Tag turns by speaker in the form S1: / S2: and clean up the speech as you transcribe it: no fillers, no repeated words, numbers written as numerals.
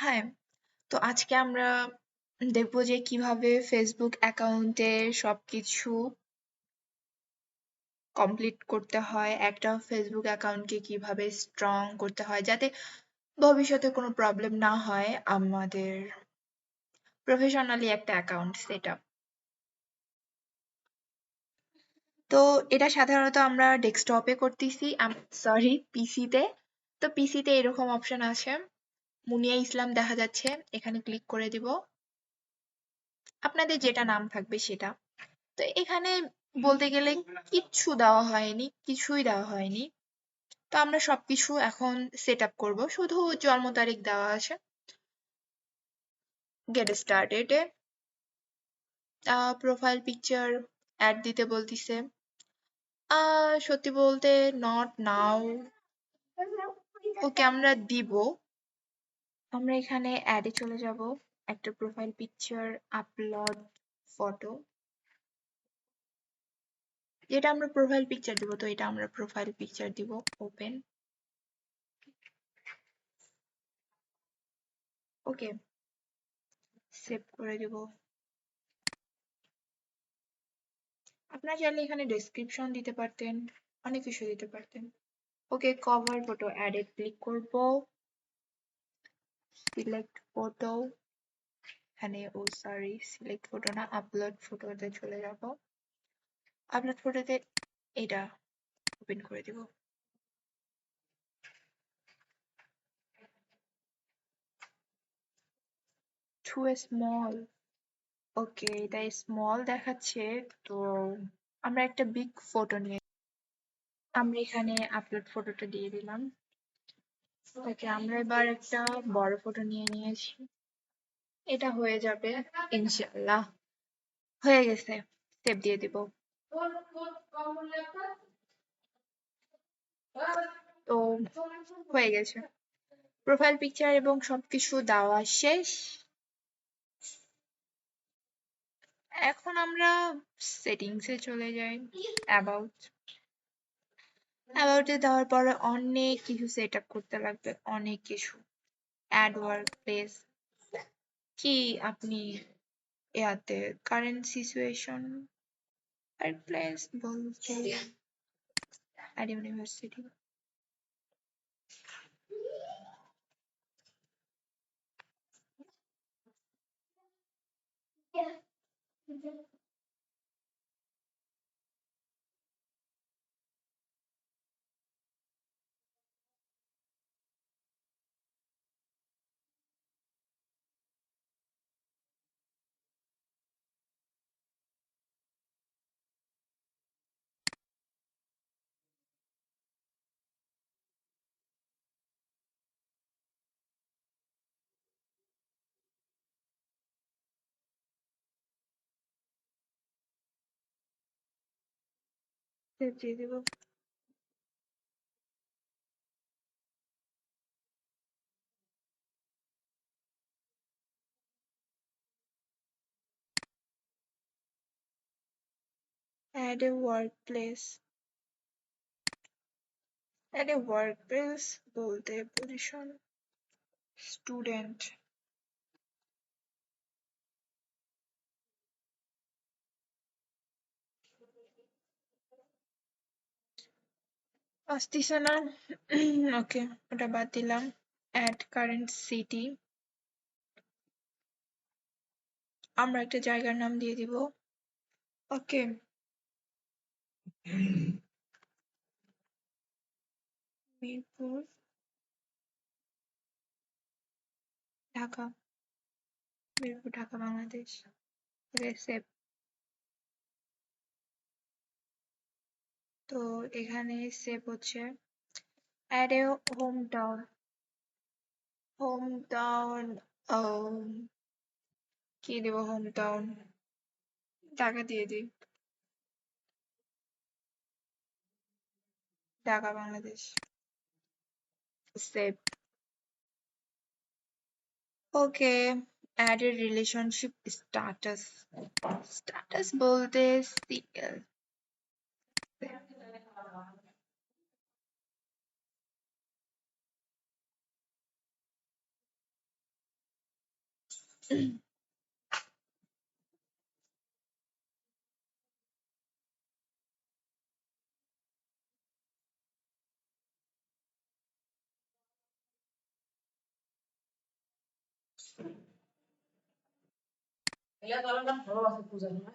S1: হ্যাঁ, তো আজকে আমরা দেখবো যে কিভাবে ফেসবুক অ্যাকাউন্টে সবকিছু কমপ্লিট করতে হয়, একটা ফেসবুক অ্যাকাউন্টকে কিভাবে স্ট্রং করতে হয় যাতে ভবিষ্যতে কোনো প্রবলেম না হয় আমাদের প্রফেশনালি একটা অ্যাকাউন্ট সেট আপ। তো এটা সাধারণত আমরা ডেস্কটপে করতেছি, সরি পিসিতে। তো পিসিতে এরকম অপশন আছে, মুনিয়া ইসলাম দেখা যাচ্ছে, এখানে ক্লিক করে দিব, আপনাদের যেটা নাম থাকবে সেটা। তো এখানে বলতে গেলে কিচ্ছু দেওয়া হয়নি, কিছুই দেওয়া হয়নি। তো আমরা সবকিছু এখন সেট আপ করবো, শুধু জন্ম তারিখ দেওয়া আছে। Get started a profile picture add দিতে বলতিছে। সত্যি বলতে নট নাও, ওকে আমরা দিব। আমরা এখানে অ্যাডে চলে যাব, একটা প্রোফাইল পিকচার আপলোড ফটো, যেটা আমরা প্রোফাইল পিকচার দিব। তো এটা আমরা প্রোফাইল পিকচার দিব, ওপেন। ওকে, সেভ করে দিব। আপনারা চাইলে এখানে ডেসক্রিপশন দিতে পারতেন, অনেক কিছু দিতে পারতেন। ওকে, কভার ফটো অ্যাডে ক্লিক করব, সিলেক্ট ফটো, এখানে সরি সিলেক্ট ফটো না, আপলোড ফটোতে চলে যাব। আপলোড ফটোতে এটা ওপেন করে দিব। টু স্মল, ওকে এটা স্মল দেখাচ্ছে। তো আমরা একটা বিগ ফটো নিয়ে, আমরা এখানে আপলোড ফটোটা দিয়ে দিলাম। ওকে, আমরা এবার একটা বড় ফটো নিয়ে নিয়েছি, এটা হয়ে যাবে ইনশাআল্লাহ। হয়ে গেছে, সেভ দিয়ে দিব। তো হয়ে গেছে, প্রোফাইল পিকচার এবং সবকিছু দেওয়া শেষ। এখন আমরা সেটিংসে চলে যাই, অ্যাবাউট। অ্যাবাউটে দেওয়ার পরে অনেক কিছু সেট আপ করতে লাগবে, অনেক কিছু। অ্যাড ওয়ার্ক প্লেস, কি আপনি ইয়াতে কারেন্ট সিচুয়েশন, ওয়ার্ক প্লেস বলতে অ্যাড ইউনিভার্সিটি। সেভ দিয়ে দেব। Add a work place, add a work place বলতে পজিশন স্টুডেন্ট। আসতেছে না, ওকে ওটা বাদ দিলাম। অ্যাড কারেন্ট সিটি, আমরা একটা জায়গার নাম দিয়ে দিব। Okay, Mirpur, Dhaka, Mirpur Dhaka Bangladesh. Okay, save. তো এখানে সেভ হচ্ছে। Add a home town, home town কি দেব, হোম টাউন ঢাকা দিয়ে দিই, Dhaka Bangladesh. Save. Okay, add a relationship status, status বলতে সিঙ্গেল।
S2: এগুলা তো আলাদা ভালো আছে পূজা না